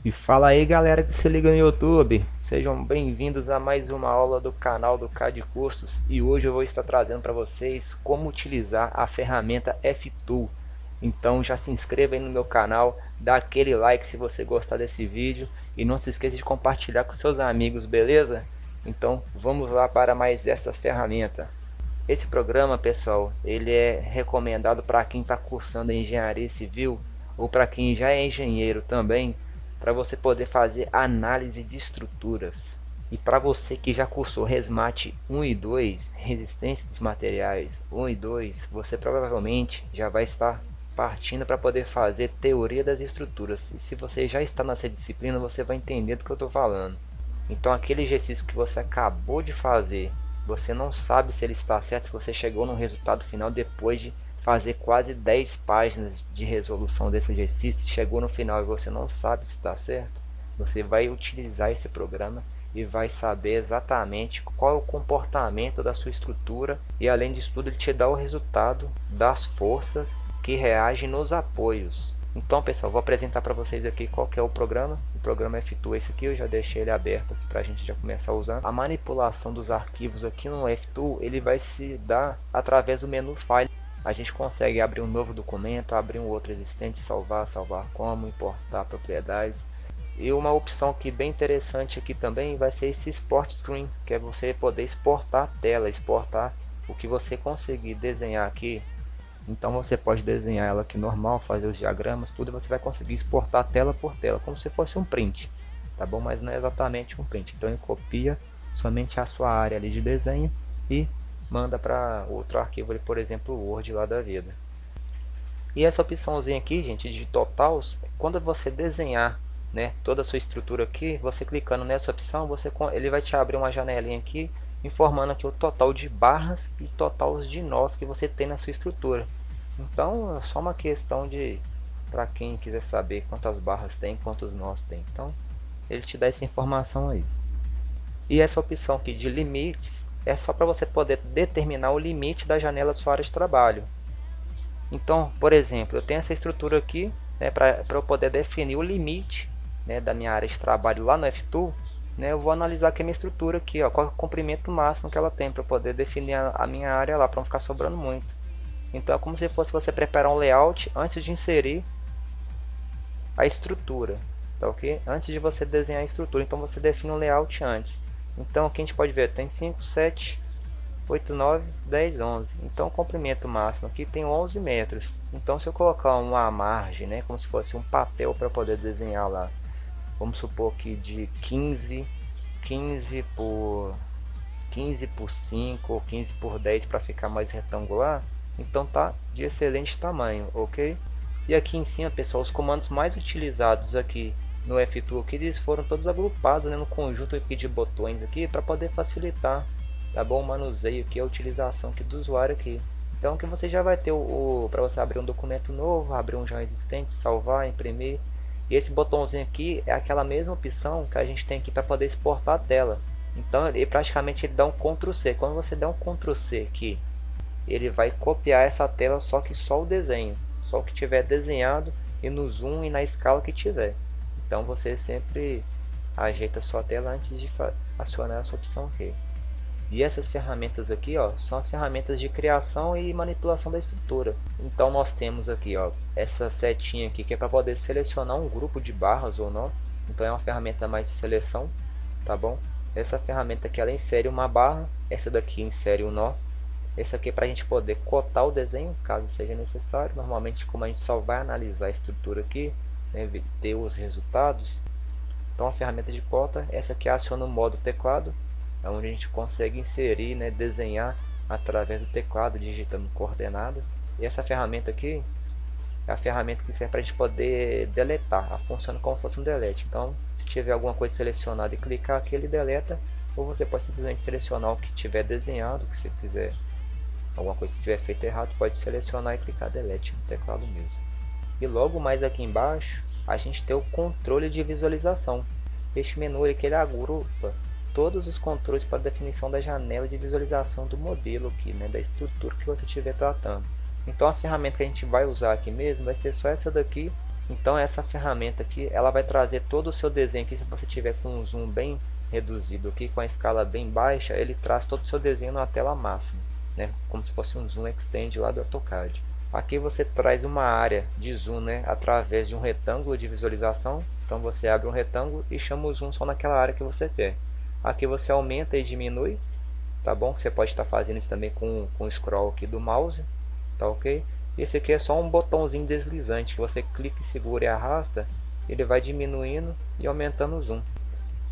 E fala aí galera que se liga no YouTube, sejam bem-vindos a mais uma aula do canal do CAD Cursos e hoje eu vou estar trazendo para vocês como utilizar a ferramenta F-Tool. Então já se inscreva aí no meu canal, dá aquele like se você gostar desse vídeo e não se esqueça de compartilhar com seus amigos, beleza? Então vamos lá para mais essa ferramenta. Esse programa, pessoal, ele é recomendado para quem está cursando engenharia civil ou para quem já é engenheiro também, para você poder fazer análise de estruturas. E para você que já cursou Resmat 1 e 2, Resistência dos Materiais 1 e 2, você provavelmente já vai estar partindo para poder fazer teoria das estruturas. E se você já está nessa disciplina, você vai entender do que eu estou falando. Então aquele exercício que você acabou de fazer, você não sabe se ele está certo, se você chegou no resultado final depois de fazer quase 10 páginas de resolução desse exercício, chegou no final e você não sabe se está certo, você vai utilizar esse programa e vai saber exatamente qual é o comportamento da sua estrutura e além disso tudo ele te dá o resultado das forças que reagem nos apoios. Então pessoal, vou apresentar para vocês aqui qual que é o programa. O programa F-Tool, esse aqui eu já deixei ele aberto aqui para a gente já começar a usar. A manipulação dos arquivos aqui no F-Tool, ele vai se dar através do menu File. A gente consegue abrir um novo documento, abrir um outro existente, salvar como, importar propriedades. E uma opção que bem interessante aqui também vai ser esse Export Screen, que é você poder exportar a tela, exportar o que você conseguir desenhar aqui. Então você pode desenhar ela aqui normal, fazer os diagramas, tudo, e você vai conseguir exportar tela por tela, como se fosse um print, tá bom? Mas não é exatamente um print. Então ele copia somente a sua área ali de desenho e manda para outro arquivo, ali, por exemplo, o Word lá da vida. E essa opçãozinha aqui, gente, de totals, quando você desenhar, né, toda a sua estrutura aqui, você clicando nessa opção, ele vai te abrir uma janelinha aqui, informando aqui o total de barras e total de nós que você tem na sua estrutura. Então é só uma questão de, para quem quiser saber quantas barras tem, quantos nós tem. Então ele te dá essa informação aí. E essa opção aqui de limites é só para você poder determinar o limite da janela da sua área de trabalho. Então, por exemplo, eu tenho essa estrutura aqui, né, para eu poder definir o limite, né, da minha área de trabalho lá no F-Tool, né, eu vou analisar aqui a minha estrutura aqui, ó, qual é o comprimento máximo que ela tem para eu poder definir a minha área lá, para não ficar sobrando muito. Então é como se fosse você preparar um layout antes de inserir a estrutura, tá ok? Antes de você desenhar a estrutura, então você define um layout antes. Então aqui a gente pode ver, tem 5, 7, 8, 9, 10, 11. Então o comprimento máximo aqui tem 11 metros. Então se eu colocar uma margem, né, como se fosse um papel para poder desenhar lá, vamos supor que de 15 por 5 ou 15 por 10 para ficar mais retangular, então tá de excelente tamanho, ok? E aqui em cima, pessoal, os comandos mais utilizados aqui no F-Tool, que eles foram todos agrupados, né, no conjunto aqui de botões aqui para poder facilitar, tá bom, o manuseio aqui, a utilização aqui do usuário aqui. Então que você já vai ter para você abrir um documento novo, abrir um já existente, salvar, imprimir. E esse botãozinho aqui é aquela mesma opção que a gente tem aqui para poder exportar a tela. Então ele praticamente ele dá um Ctrl C. Quando você der um Ctrl C aqui, ele vai copiar essa tela, só que só o desenho, só o que tiver desenhado e no zoom e na escala que tiver. Então você sempre ajeita a sua tela antes de acionar essa opção aqui. E essas ferramentas aqui, ó, são as ferramentas de criação e manipulação da estrutura. Então nós temos aqui, ó, essa setinha aqui que é para poder selecionar um grupo de barras ou não. Então é uma ferramenta mais de seleção, tá bom? Essa ferramenta aqui ela insere uma barra, essa daqui insere um nó. Essa aqui é para a gente poder cotar o desenho, caso seja necessário. Normalmente, como a gente só vai analisar a estrutura aqui, né, ter os resultados. Então a ferramenta de cota, essa aqui aciona o modo teclado, onde a gente consegue inserir, né, desenhar através do teclado, digitando coordenadas. E essa ferramenta aqui é a ferramenta que serve para a gente poder deletar. Ela funciona como se fosse um delete. Então, se tiver alguma coisa selecionada e clicar aqui, ele deleta. Ou você pode simplesmente selecionar o que tiver desenhado, que você quiser. Alguma coisa que tiver feito errado, você pode selecionar e clicar delete no teclado mesmo. E logo mais aqui embaixo, a gente tem o controle de visualização. Este menu aqui ele agrupa todos os controles para definição da janela de visualização do modelo aqui, né, da estrutura que você estiver tratando. Então as ferramentas que a gente vai usar aqui mesmo vai ser só essa daqui Então essa ferramenta aqui, ela vai trazer todo o seu desenho aqui. Se você tiver com um zoom bem reduzido aqui, com a escala bem baixa, ele traz todo o seu desenho na tela máxima, né? Como se fosse um zoom extend lá do AutoCAD. Aqui você traz uma área de zoom, né, através de um retângulo de visualização. Então você abre um retângulo e chama o zoom só naquela área que você quer. Aqui você aumenta e diminui, tá bom? Você pode estar fazendo isso também com o scroll aqui do mouse, tá ok? Esse aqui é só um botãozinho deslizante que você clica e segura e arrasta, ele vai diminuindo e aumentando o zoom.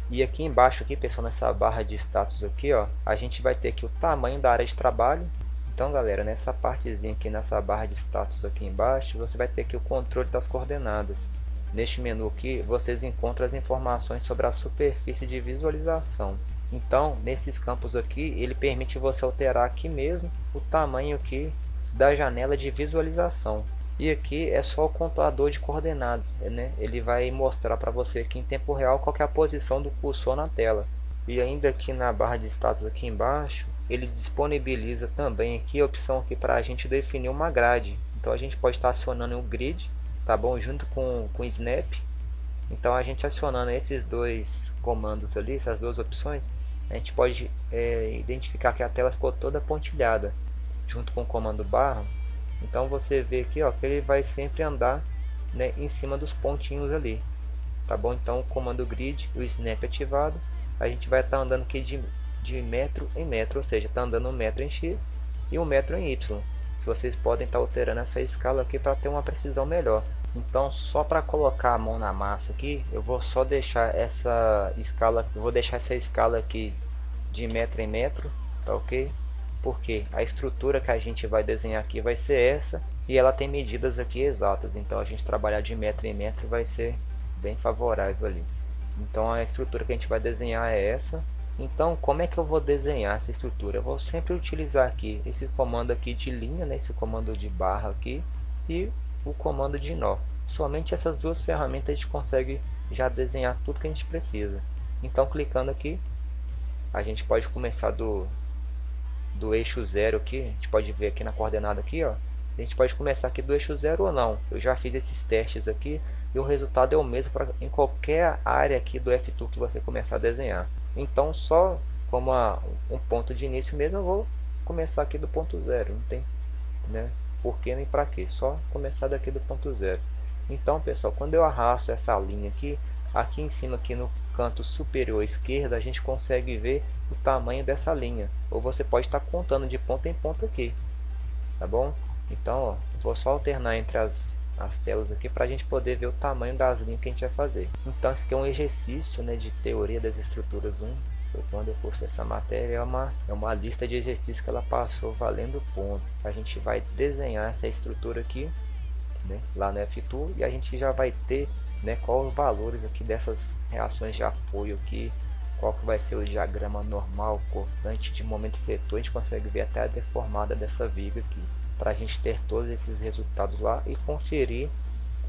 E aqui embaixo aqui, pessoal, nessa barra de status aqui, ó, a gente vai ter aqui o tamanho da área de trabalho. Então, galera, nessa partezinha aqui, nessa barra de status aqui embaixo, você vai ter aqui o controle das coordenadas. Neste menu aqui, vocês encontram as informações sobre a superfície de visualização. Então, nesses campos aqui, ele permite você alterar aqui mesmo o tamanho aqui da janela de visualização. E aqui é só o contador de coordenadas, né? Ele vai mostrar para você aqui em tempo real qual que é a posição do cursor na tela. E ainda aqui na barra de status aqui embaixo, ele disponibiliza também aqui a opção aqui para a gente definir uma grade. Então a gente pode estar acionando o grid, tá bom, junto com o snap. Então a gente acionando esses dois comandos ali, essas duas opções, a gente pode identificar que a tela ficou toda pontilhada junto com o comando barra. Então você vê aqui, ó, que ele vai sempre andar, né, em cima dos pontinhos ali, tá bom? Então o comando grid, o snap ativado, a gente vai estar andando aqui de metro em metro, ou seja, está andando 1 metro em X e 1 metro em Y. Vocês podem estar alterando essa escala aqui para ter uma precisão melhor. Então, só para colocar a mão na massa aqui, eu vou só deixar essa escala, aqui de metro em metro, tá ok? Porque a estrutura que a gente vai desenhar aqui vai ser essa e ela tem medidas aqui exatas. Então, a gente trabalhar de metro em metro vai ser bem favorável ali. Então, a estrutura que a gente vai desenhar é essa. Então, como é que eu vou desenhar essa estrutura? Eu vou sempre utilizar aqui esse comando aqui de linha, né? Esse comando de barra aqui e o comando de nó. Somente essas duas ferramentas a gente consegue já desenhar tudo que a gente precisa. Então, clicando aqui, a gente pode começar do eixo 0 aqui. A gente pode ver aqui na coordenada aqui, ó. A gente pode começar aqui do eixo 0 ou não. Eu já fiz esses testes aqui e o resultado é o mesmo em qualquer área aqui do F-Tool que você começar a desenhar. Então, só como um ponto de início mesmo, eu vou começar aqui do ponto 0. Não tem, né, por que nem para que, só começar daqui do ponto 0. Então, pessoal, quando eu arrasto essa linha aqui em cima, aqui no canto superior esquerdo, a gente consegue ver o tamanho dessa linha. Ou você pode estar contando de ponta em ponta aqui, tá bom? Então, ó, vou só alternar entre as telas aqui para a gente poder ver o tamanho das linhas que a gente vai fazer. Então, esse aqui é um exercício, né, de teoria das estruturas 1. Foi quando eu cursei essa matéria, é uma lista de exercícios que ela passou valendo ponto. A gente vai desenhar essa estrutura aqui, né, lá no F-Tool, e a gente já vai ter, né, quais os valores aqui dessas reações de apoio aqui, qual que vai ser o diagrama normal, cortante, de momento efetor. A gente consegue ver até a deformada dessa viga aqui, para a gente ter todos esses resultados lá e conferir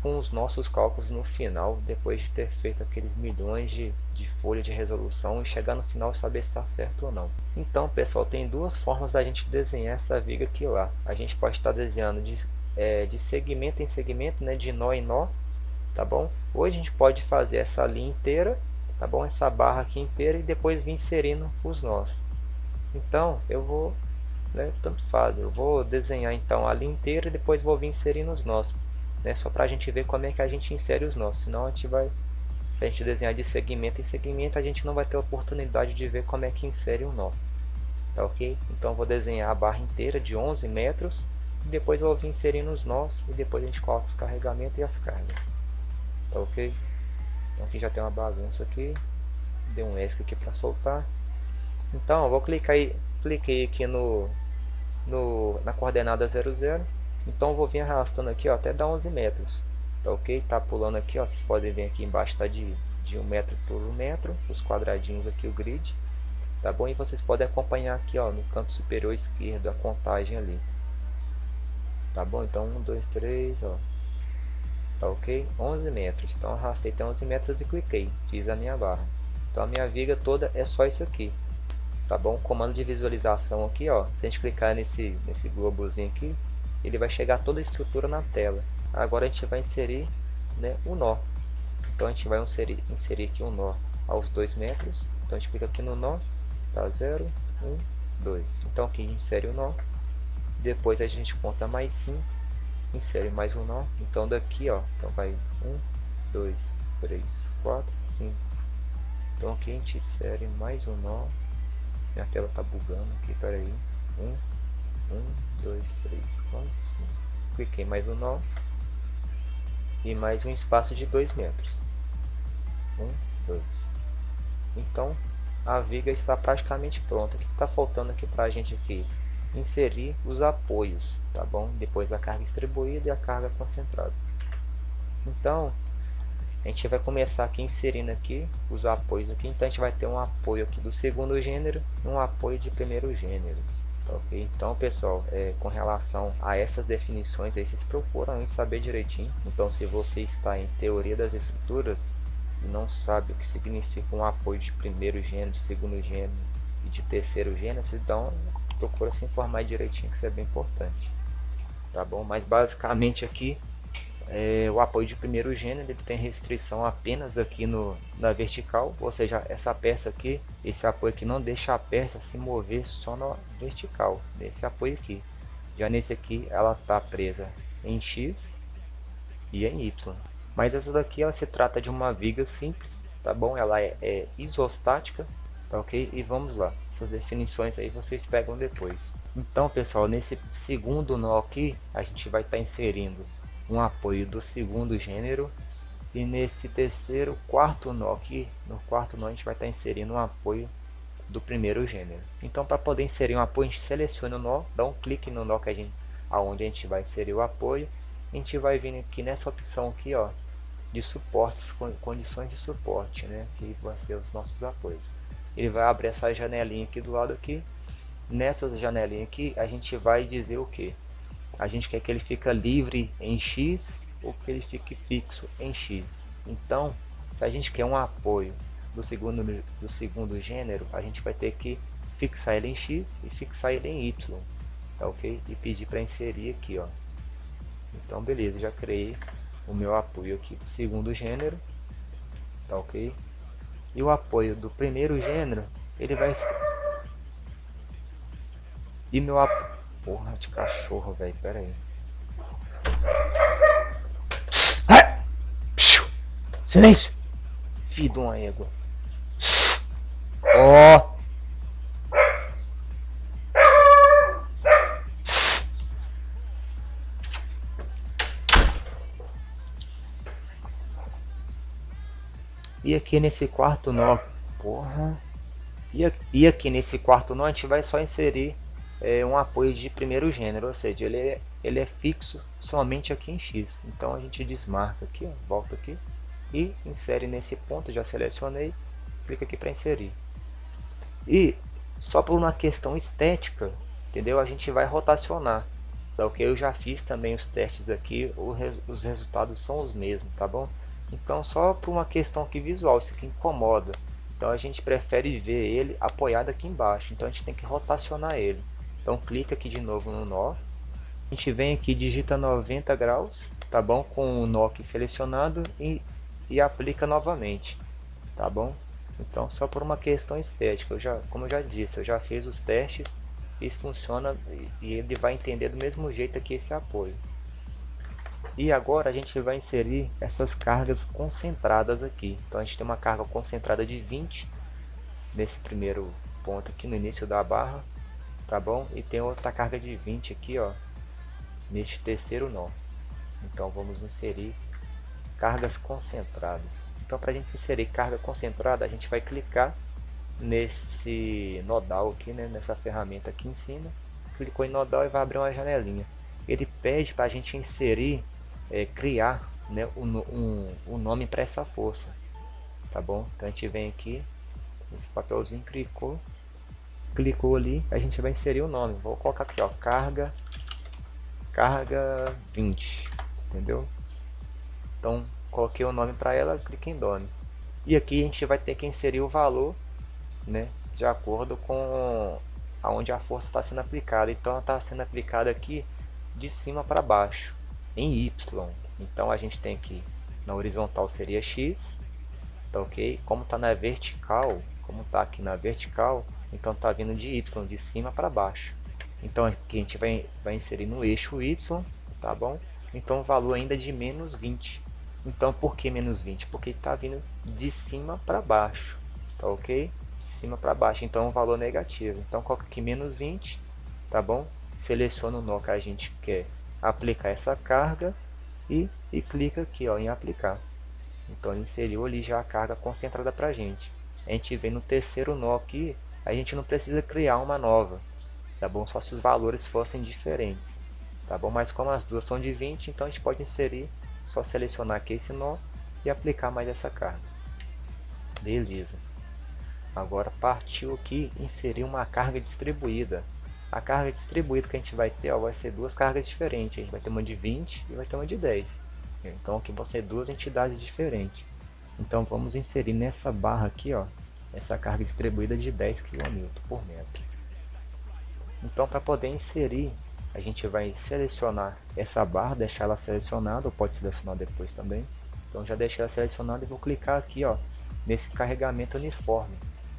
com os nossos cálculos no final, depois de ter feito aqueles milhões de folhas de resolução e chegar no final e saber se está certo ou não. Então, pessoal, tem duas formas da gente desenhar essa viga aqui lá. A gente pode estar desenhando de segmento em segmento, né, de nó em nó, tá bom? Ou a gente pode fazer essa linha inteira, tá bom? Essa barra aqui inteira e depois vir inserindo os nós. Então, eu vou, né, tanto faz, eu vou desenhar então a linha inteira e depois vou vir inserindo os nós, né, só para a gente ver como é que a gente insere os nós. Senão a gente vai, se a gente desenhar de segmento em segmento, a gente não vai ter a oportunidade de ver como é que insere um nó, tá ok? Então eu vou desenhar a barra inteira de 11 metros e depois eu vou vir inserindo os nós e depois a gente coloca os carregamentos e as cargas, tá ok? Então aqui já tem uma bagunça aqui, dei um ESC aqui para soltar. Então eu vou cliquei aqui na coordenada 00. Então eu vou vir arrastando aqui, ó, até dar 11 metros, tá ok? Tá pulando aqui, ó, vocês podem ver aqui embaixo, tá de 1 metro por 1 metro, os quadradinhos aqui, o grid, tá bom? E vocês podem acompanhar aqui, ó, no canto superior esquerdo, a contagem ali, tá bom? Então 1, 2, 3, ó, tá ok? 11 metros, então arrastei até 11 metros e cliquei, fiz a minha barra. Então a minha viga toda é só isso aqui, tá bom? Comando de visualização aqui, ó, se a gente clicar nesse globozinho aqui, ele vai chegar toda a estrutura na tela. Agora a gente vai inserir né, um nó. Então a gente vai inserir aqui um nó aos 2 metros. Então a gente clica aqui no nó, tá 0, 1, 2. Então aqui a gente insere o nó. Depois a gente conta mais 5, insere mais um nó. Então daqui, ó, então vai 1, 2, 3, 4, 5. Então aqui a gente insere mais um nó. Minha tela tá bugando aqui, peraí. 1, 2, 3, 4, 5. Cliquei mais um nó. E mais um espaço de 2 metros. 1, 2. Então a viga está praticamente pronta. O que está faltando aqui para a gente aqui? Inserir os apoios, tá bom? Depois da carga distribuída e a carga concentrada. Então a gente vai começar aqui inserindo aqui os apoios aqui. Então a gente vai ter um apoio aqui do segundo gênero e um apoio de primeiro gênero. Ok? Então pessoal, com relação a essas definições aí, vocês procuram em saber direitinho. Então se você está em teoria das estruturas e não sabe o que significa um apoio de primeiro gênero, de segundo gênero e de terceiro gênero, então procura se informar direitinho, que isso é bem importante, tá bom? Mas basicamente aqui o apoio de primeiro gênero ele tem restrição apenas aqui na vertical, ou seja, essa peça aqui, esse apoio aqui não deixa a peça se mover só na vertical, nesse apoio aqui. Já nesse aqui ela está presa em X e em Y. Mas essa daqui ela se trata de uma viga simples, tá bom? Ela é isostática, tá ok? E vamos lá, essas definições aí vocês pegam depois. Então pessoal, nesse segundo nó aqui a gente vai estar inserindo um apoio do segundo gênero, e nesse quarto nó aqui, no quarto nó a gente vai estar inserindo um apoio do primeiro gênero. Então para poder inserir um apoio a gente seleciona o nó, dá um clique no nó que aonde a gente vai inserir o apoio, a gente vai vir aqui nessa opção aqui, ó, de suportes, condições de suporte, né, que vai ser os nossos apoios. Ele vai abrir essa janelinha aqui do lado aqui. Nessa janelinha aqui a gente vai dizer o que? A gente quer que ele fique livre em X ou que ele fique fixo em X. Então, se a gente quer um apoio do segundo gênero, a gente vai ter que fixar ele em X e fixar ele em Y, tá ok? E pedir para inserir aqui, ó. Então, beleza, já criei o meu apoio aqui do segundo gênero, tá ok? E o apoio do primeiro gênero, ele vai... E meu apoio... Porra de cachorro, velho, pera aí. Silêncio! Filho de uma égua. Ó! E aqui nesse quarto nó, porra. E aqui nesse quarto nó a gente vai só inserir um apoio de primeiro gênero, ou seja, ele é fixo somente aqui em X. Então a gente desmarca aqui, ó, volta aqui e insere nesse ponto, já selecionei, clica aqui para inserir. E só por uma questão estética, entendeu? A gente vai rotacionar, tá ok? Eu já fiz também os testes aqui, os resultados são os mesmos, tá bom? Então só por uma questão aqui visual, isso aqui incomoda. Então a gente prefere ver ele apoiado aqui embaixo, então a gente tem que rotacionar ele. Então clica aqui de novo no nó, a gente vem aqui, digita 90 graus, tá bom? Com o nó aqui selecionado e aplica novamente, tá bom? Então só por uma questão estética, como eu já disse, eu já fiz os testes e funciona, e ele vai entender do mesmo jeito aqui esse apoio. E agora a gente vai inserir essas cargas concentradas aqui. Então a gente tem uma carga concentrada de 20 nesse primeiro ponto aqui no início da barra, tá bom? E tem outra carga de 20 aqui, ó, neste terceiro nó. Então vamos inserir cargas concentradas. Então para a gente inserir carga concentrada, a gente vai clicar nesse nodal aqui, né, nessa ferramenta aqui em cima. Clicou em nodal e vai abrir uma janelinha. Ele pede para a gente inserir, criar, né, um nome para essa força, tá bom? Então a gente vem aqui, esse papelzinho, clicou ali, a gente vai inserir o nome. Vou colocar aqui, ó, carga 20, entendeu? Então coloquei o nome para ela, clique em Done. E aqui a gente vai ter que inserir o valor, né, de acordo com aonde a força está sendo aplicada. Então ela está sendo aplicada aqui de cima para baixo, em Y. Então a gente tem que Na horizontal seria X, tá ok? Como está na vertical, como está aqui na vertical, então está vindo de Y, de cima para baixo. Então aqui a gente vai inserir no eixo Y, tá bom? Então o valor ainda é de menos 20. Então por que menos 20? Porque está vindo de cima para baixo, tá ok? De cima para baixo, então é um valor negativo. Então coloca aqui menos 20, tá bom? Seleciona o nó que a gente quer aplicar essa carga e clica aqui ó, em aplicar. Então ele inseriu ali já a carga concentrada para a gente. A gente vem no terceiro nó aqui, a gente não precisa criar uma nova, tá bom? Só se os valores fossem diferentes, tá bom? Mas como as duas são de 20, então a gente pode inserir, só selecionar aqui esse nó e aplicar mais essa carga. Beleza. Agora partiu aqui inserir uma carga distribuída. A carga distribuída que a gente vai ter ó, vai ser duas cargas diferentes. A gente vai ter uma de 20 e vai ter uma de 10. Então aqui vão ser duas entidades diferentes. Então vamos inserir nessa barra aqui, ó, essa carga distribuída de 10 kN por metro. Então para poder inserir, a gente vai selecionar essa barra, deixar ela selecionada, ou pode selecionar depois também. Então já deixei ela selecionada e vou clicar aqui, ó, nesse carregamento uniforme,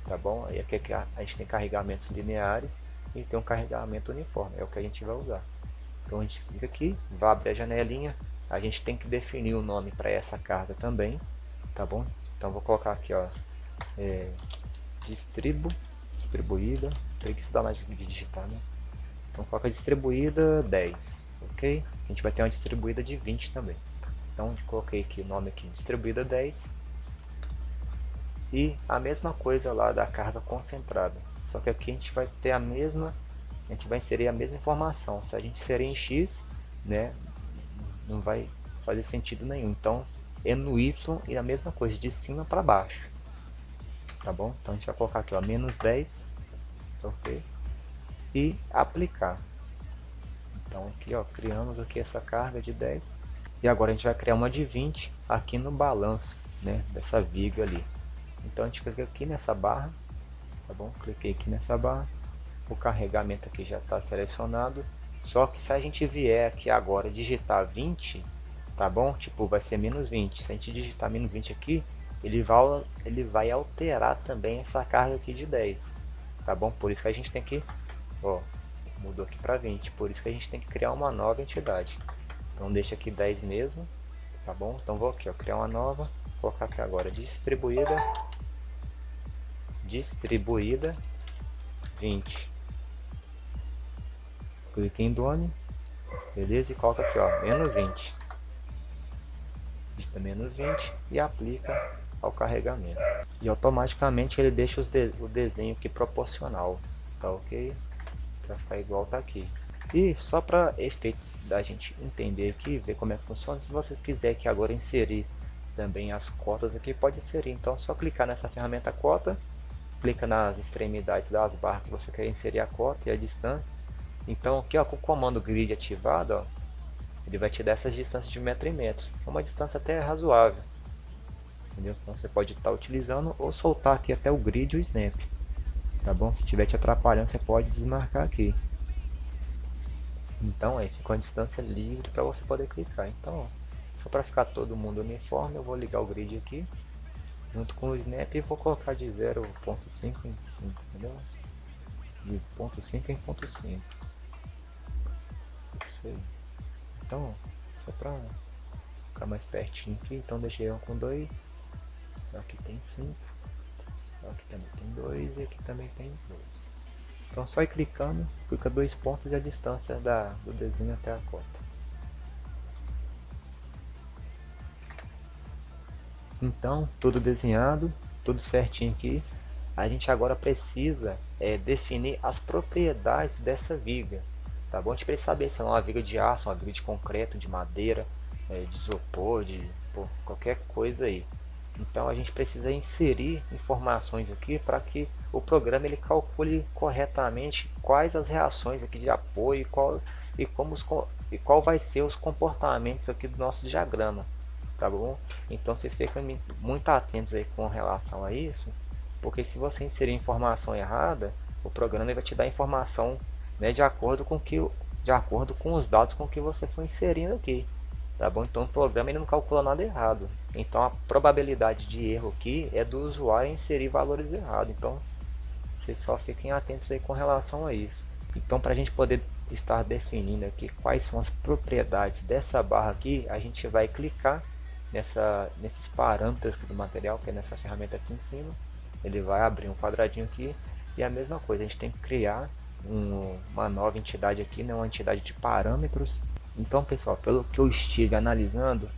tá bom? Aí aqui a gente tem carregamentos lineares e tem um carregamento uniforme, é o que a gente vai usar. Então a gente clica aqui, vai abrir a janelinha. A gente tem que definir o nome para essa carga também, tá bom? Então vou colocar aqui, ó, distribuída, tem que estudar mais de digitar, né? Então coloca distribuída 10, ok? A gente vai ter uma distribuída de 20 também. Então coloquei aqui o nome aqui, distribuída 10. E a mesma coisa lá da carga concentrada, só que aqui a gente vai ter a mesma, a gente vai inserir a mesma informação. Se a gente inserir em X, né, não vai fazer sentido nenhum. Então é no Y e a mesma coisa, de cima para baixo, tá bom? Então a gente vai colocar aqui ó, menos 10, ok? E aplicar. Então aqui ó, criamos aqui essa carga de 10 e agora a gente vai criar uma de 20 aqui no balanço, né, dessa viga ali. Então a gente clica aqui nessa barra, tá bom? Cliquei aqui nessa barra, o carregamento aqui já está selecionado. Só que se a gente vier aqui agora digitar 20, tá bom? Tipo, vai ser menos 20. Se a gente digitar menos 20 aqui, ele vai alterar também essa carga aqui de 10, tá bom? Por isso que a gente tem que, ó, mudou aqui para 20. Por isso que a gente tem que criar uma nova entidade. Então deixa aqui 10 mesmo, tá bom? Então vou aqui, ó, criar uma nova, vou colocar aqui agora distribuída 20. Clique em Done, beleza? E coloca aqui ó, menos 20. Digita menos 20 e aplica ao carregamento. E automaticamente ele deixa o desenho aqui proporcional, tá ok? Para ficar igual tá aqui. E só para efeitos da gente entender aqui, ver como é que funciona, se você quiser que agora inserir também as cotas aqui, pode inserir. Então é só clicar nessa ferramenta cota, clica nas extremidades das barras que você quer inserir a cota e a distância. Então aqui ó, com o comando grid ativado, ó, ele vai te dar essas distâncias de metro em metro, uma distância até razoável, entendeu? Então você pode estar utilizando ou soltar aqui até o grid e o snap, tá bom? Se estiver te atrapalhando, você pode desmarcar aqui. Então aí fica uma distância livre para você poder clicar. Então ó, só para ficar todo mundo uniforme, eu vou ligar o grid aqui junto com o snap e vou colocar de 0.5 em 5, entendeu? De 0.5 em 0.5. Isso aí. Então, só para ficar mais pertinho aqui, então deixei eu com 2. Aqui tem 5. Aqui também tem 2 e aqui também tem 2. Então só ir clicando, clica 2 pontos e a distância do desenho até a cota. Então, tudo desenhado, tudo certinho aqui. A gente agora precisa definir as propriedades dessa viga. Tá bom? A gente precisa saber se é uma viga de aço, uma viga de concreto, de madeira, de isopor, de qualquer coisa aí. Então a gente precisa inserir informações aqui para que o programa ele calcule corretamente quais as reações aqui de apoio e qual vai ser os comportamentos aqui do nosso diagrama, tá bom? Então vocês ficam muito atentos aí com relação a isso, porque se você inserir informação errada, o programa vai te dar informação, né, de acordo com os dados com que você foi inserindo aqui. tá bom? Então o programa ele não calcula nada errado. Então a probabilidade de erro aqui é do usuário inserir valores errados. Então vocês só fiquem atentos aí com relação a isso. Então para a gente poder estar definindo aqui quais são as propriedades dessa barra aqui, a gente vai clicar nesses parâmetros do material, que é nessa ferramenta aqui em cima. Ele vai abrir um quadradinho aqui e a mesma coisa, a gente tem que criar uma nova entidade aqui, né, uma entidade de parâmetros. Então pessoal, pelo que eu estive analisando,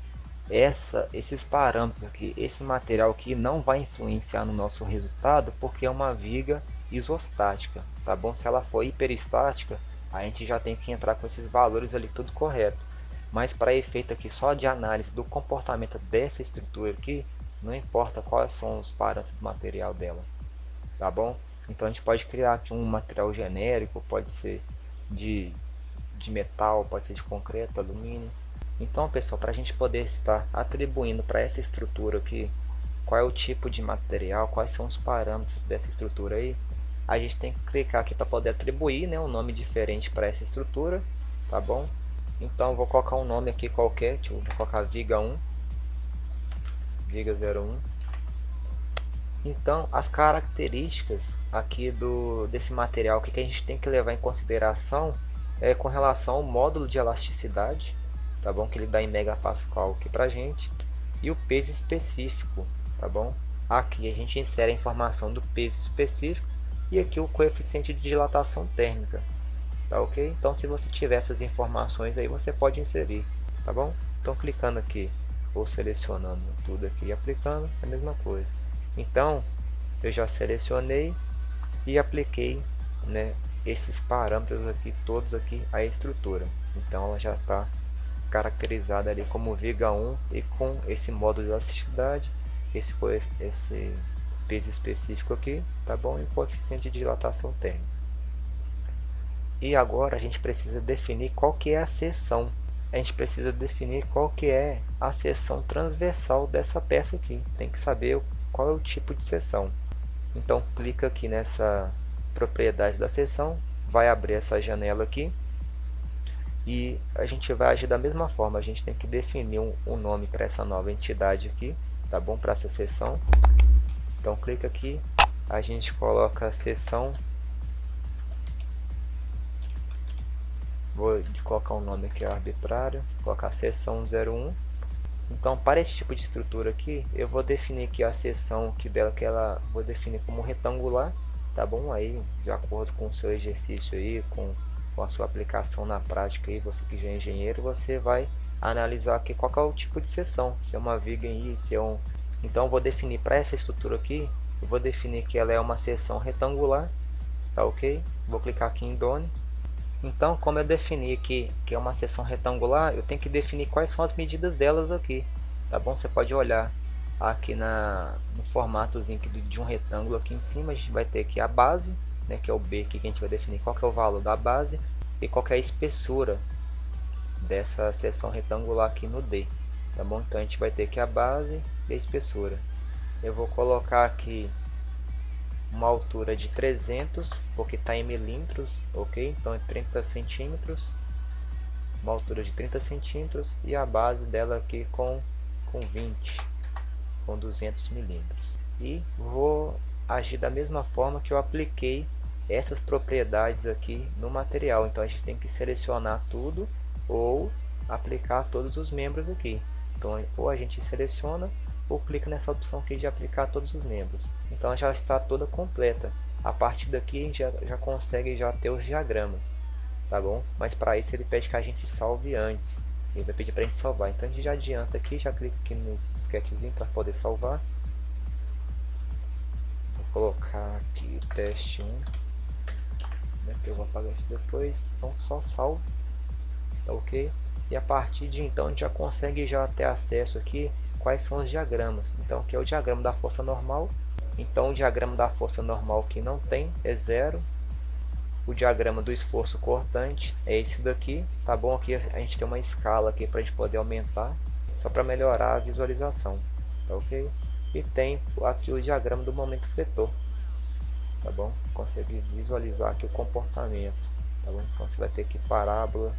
esses parâmetros aqui, esse material aqui não vai influenciar no nosso resultado porque é uma viga isostática, tá bom? Se ela for hiperestática, a gente já tem que entrar com esses valores ali tudo correto. Mas para efeito aqui só de análise do comportamento dessa estrutura aqui, não importa quais são os parâmetros do material dela, tá bom? Então a gente pode criar aqui um material genérico, pode ser de metal, pode ser de concreto, alumínio. Então pessoal, para a gente poder estar atribuindo para essa estrutura aqui qual é o tipo de material, quais são os parâmetros dessa estrutura aí, a gente tem que clicar aqui para poder atribuir, né, um nome diferente para essa estrutura, tá bom? Então vou colocar um nome aqui qualquer, vou colocar viga 1, viga 01. Então as características aqui desse material que a gente tem que levar em consideração é com relação ao módulo de elasticidade, tá bom? Que ele dá em megapascal aqui pra gente, e o peso específico, tá bom? Aqui a gente insere a informação do peso específico e aqui o coeficiente de dilatação térmica, tá ok? Então se você tiver essas informações aí você pode inserir, tá bom? Então clicando aqui ou selecionando tudo aqui e aplicando é a mesma coisa. Então eu já selecionei e apliquei, né, esses parâmetros aqui todos aqui à estrutura. Então ela já está caracterizada ali como viga 1 e com esse módulo de elasticidade, esse peso específico aqui, tá bom? E o coeficiente de dilatação térmica. E agora a gente precisa definir qual que é a seção. A gente precisa definir qual que é a seção transversal dessa peça aqui. Tem que saber qual é o tipo de seção. Então clica aqui nessa propriedade da seção, vai abrir essa janela aqui e a gente vai agir da mesma forma. A gente tem que definir um nome para essa nova entidade aqui, tá bom? Para essa seção. Então clica aqui, a gente coloca a seção, vou colocar um nome aqui arbitrário, colocar seção 01. Então para esse tipo de estrutura aqui, eu vou definir aqui a seção que ela vou definir como retangular, tá bom? Aí de acordo com o seu exercício aí, com a sua aplicação na prática aí, você que já é engenheiro, você vai analisar aqui qual é o tipo de seção, se é uma viga em I, se é um... Então eu vou definir para essa estrutura aqui, eu vou definir que ela é uma seção retangular, tá ok? Vou clicar aqui em Done. Então, como eu defini aqui que é uma seção retangular, eu tenho que definir quais são as medidas delas aqui, tá bom? Você pode olhar aqui no formatozinho aqui de um retângulo aqui em cima, a gente vai ter aqui a base, né, que é o B aqui, que a gente vai definir qual que é o valor da base e qual que é a espessura dessa seção retangular aqui no D, tá bom? Então a gente vai ter aqui a base e a espessura. Eu vou colocar aqui uma altura de 300, porque está em milímetros, ok? Então é 30 centímetros, uma altura de 30 centímetros e a base dela aqui com 20, com 200 milímetros. E vou agir da mesma forma que eu apliquei essas propriedades aqui no material. Então a gente tem que selecionar tudo ou aplicar todos os membros aqui. Então ou a gente seleciona ou clica nessa opção aqui de aplicar todos os membros. Então já está toda completa. A partir daqui a gente já consegue já ter os diagramas, tá bom? Mas para isso ele pede que a gente salve antes. Ele vai pedir para a gente salvar. Então a gente já adianta aqui, já clica aqui nesse sketchzinho para poder salvar. Vou colocar aqui o teste 1, né, que eu vou apagar isso depois. Então só salvo, tá ok? E a partir de então a gente já consegue já ter acesso aqui quais são os diagramas. Então aqui é o diagrama da força normal. Então o diagrama da força normal que não tem é 0. O diagrama do esforço cortante é esse daqui, tá bom? Aqui a gente tem uma escala aqui para a gente poder aumentar, só para melhorar a visualização, tá ok? E tem aqui o diagrama do momento fletor, tá bom? Você consegue visualizar aqui o comportamento, tá bom? Então você vai ter aqui parábola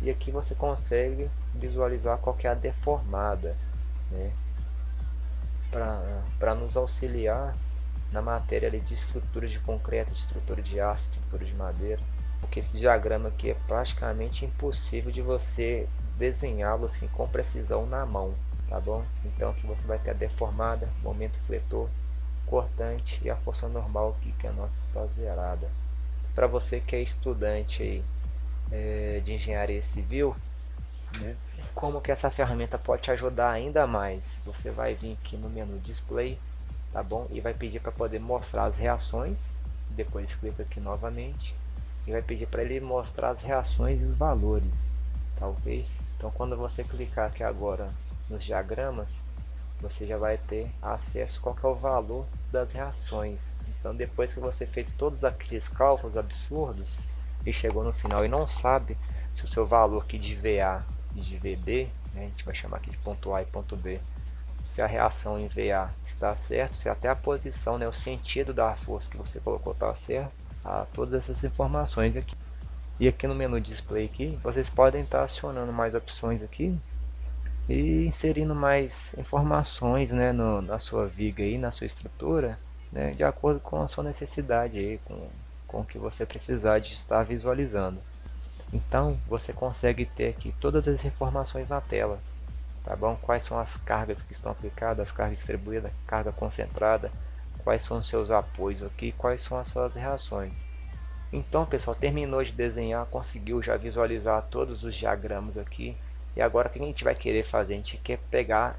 E aqui você consegue visualizar qual que é a deformada, né? Para nos auxiliar na matéria ali de estrutura de concreto, de estrutura de aço, estrutura de madeira, porque esse diagrama aqui é praticamente impossível de você desenhá-lo assim com precisão na mão, tá bom? Então aqui você vai ter a deformada, momento fletor, cortante e a força normal aqui, que a nossa está zerada. Para você que é estudante aí, de engenharia civil, né, como que essa ferramenta pode te ajudar ainda mais? Você vai vir aqui no menu display, tá bom? E vai pedir para poder mostrar as reações. Depois clica aqui novamente e vai pedir para ele mostrar as reações e os valores, tá ok? Então quando você clicar aqui agora nos diagramas, você já vai ter acesso qual que é o valor das reações. Então depois que você fez todos aqueles cálculos absurdos e chegou no final e não sabe se o seu valor aqui de VA e de VB, né, a gente vai chamar aqui de ponto A e ponto B, se a reação em VA está certo, se até a posição, né, o sentido da força que você colocou está certo, todas essas informações aqui. E aqui no menu display aqui, vocês podem estar acionando mais opções aqui e inserindo mais informações, né, na sua viga aí, na sua estrutura, né, de acordo com a sua necessidade aí, com o que você precisar de estar visualizando. Então você consegue ter aqui todas as informações na tela, tá bom? Quais são as cargas que estão aplicadas, carga distribuída, carga concentrada, quais são os seus apoios aqui, quais são as suas reações. Então pessoal, terminou de desenhar, conseguiu já visualizar todos os diagramas aqui. E agora o que a gente vai querer fazer? A gente quer pegar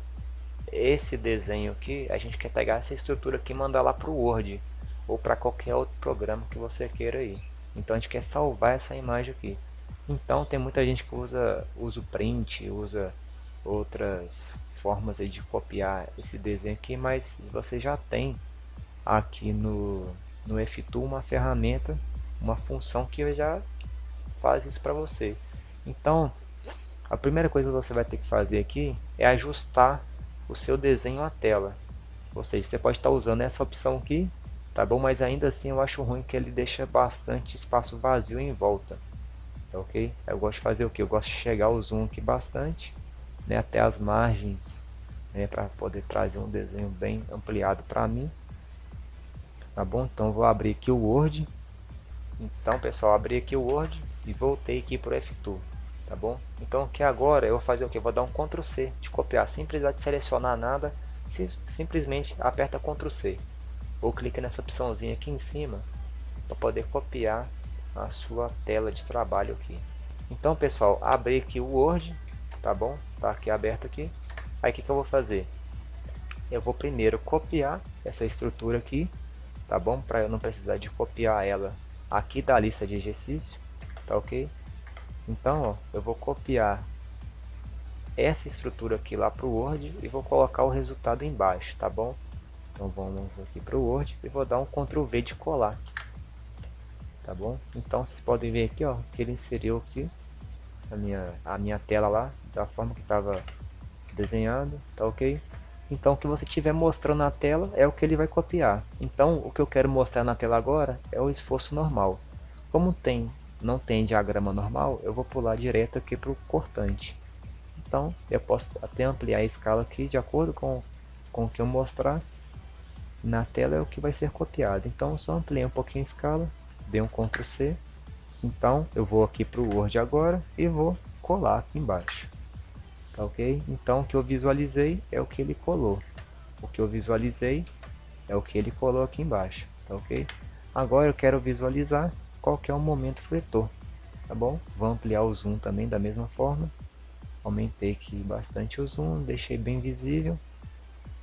esse desenho aqui, a gente quer pegar essa estrutura aqui e mandar lá para o Word ou para qualquer outro programa que você queira aí. Então a gente quer salvar essa imagem aqui. Então tem muita gente que usa o print, usa outras formas aí de copiar esse desenho aqui, mas você já tem aqui no F-Tool uma ferramenta, uma função que já faz isso para você. Então a primeira coisa que você vai ter que fazer aqui é ajustar o seu desenho à tela. Ou seja, você pode estar usando essa opção aqui, tá bom? Mas ainda assim eu acho ruim que ele deixa bastante espaço vazio em volta, tá ok? Eu gosto de fazer o que? Eu gosto de chegar o zoom aqui bastante, né, até as margens, né, para poder trazer um desenho bem ampliado para mim, tá bom? Então eu vou abrir aqui o Word. Então pessoal, abri aqui o Word e voltei aqui para o F-Tool. Tá bom? Então aqui agora eu vou fazer o que? Vou dar um Ctrl C de copiar, sem precisar de selecionar nada, simplesmente aperta Ctrl C ou clica nessa opçãozinha aqui em cima para poder copiar a sua tela de trabalho aqui. Então pessoal, abri aqui o Word, tá bom? Tá aqui aberto aqui. Aí o que eu vou fazer? Eu vou primeiro copiar essa estrutura aqui, tá bom? Para eu não precisar de copiar ela aqui da lista de exercício, tá ok? Então, ó, eu vou copiar essa estrutura aqui lá para o Word e vou colocar o resultado embaixo, tá bom? Então vamos aqui para o Word e vou dar um Ctrl V de colar, tá bom? Então vocês podem ver aqui, ó, que ele inseriu aqui a minha tela lá da forma que estava desenhado, tá ok? Então o que você estiver mostrando na tela é o que ele vai copiar. Então o que eu quero mostrar na tela agora é o esforço normal. Como não tem diagrama normal, eu vou pular direto aqui para o cortante. Então eu posso até ampliar a escala aqui de acordo com o que eu mostrar na tela, é o que vai ser copiado. Então eu só ampliei um pouquinho a escala, dei um Ctrl C. Então eu vou aqui para o Word agora e vou colar aqui embaixo, tá ok? Então o que eu visualizei é o que ele colou, o que eu visualizei é o que ele colou aqui embaixo, tá ok? Agora eu quero visualizar qual que é o momento fletor, tá bom? Vou ampliar o zoom também da mesma forma. Aumentei aqui bastante o zoom, deixei bem visível,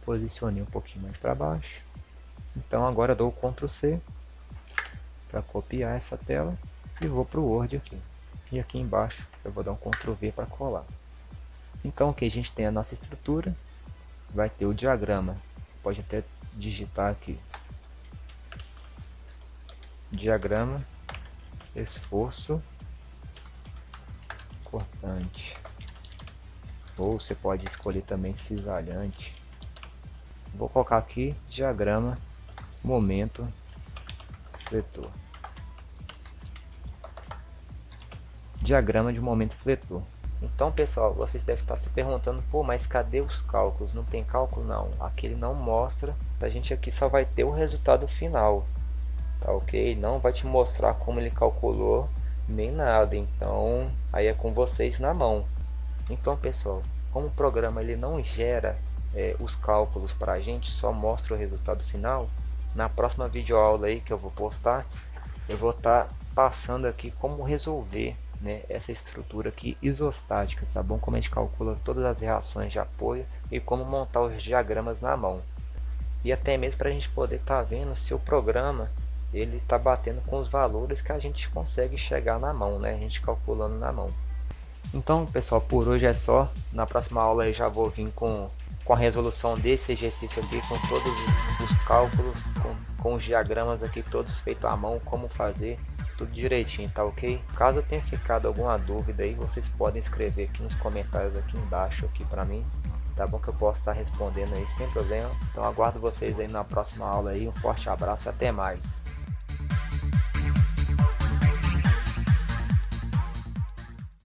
posicionei um pouquinho mais para baixo. Então agora dou o Ctrl C para copiar essa tela e vou para o Word aqui. E aqui embaixo eu vou dar um Ctrl V para colar. Então aqui a gente tem a nossa estrutura, vai ter o diagrama, pode até digitar aqui, diagrama esforço cortante, ou você pode escolher também cisalhante. Vou colocar aqui diagrama momento fletor, diagrama de momento fletor. Então pessoal, vocês devem estar se perguntando, pô, mas cadê os cálculos? Não tem cálculo não, aqui ele não mostra, a gente aqui só vai ter o resultado final, tá ok? Não vai te mostrar como ele calculou, nem nada, então aí é com vocês na mão. Então pessoal, como o programa ele não gera os cálculos para a gente, só mostra o resultado final, na próxima videoaula aí que eu vou postar, eu vou estar passando aqui como resolver, né, essa estrutura aqui isostática, tá bom? Como a gente calcula todas as reações de apoio e como montar os diagramas na mão. E até mesmo para a gente poder estar vendo se o programa ele está batendo com os valores que a gente consegue chegar na mão, né? A gente calculando na mão. Então pessoal, por hoje é só. Na próxima aula eu já vou vir com a resolução desse exercício aqui, com todos os cálculos, com os diagramas aqui todos feitos à mão, como fazer, tudo direitinho, tá ok? Caso tenha ficado alguma dúvida aí, vocês podem escrever aqui nos comentários aqui embaixo aqui para mim, tá bom? Que eu posso estar respondendo aí sem problema. Então aguardo vocês aí na próxima aula aí, um forte abraço e até mais.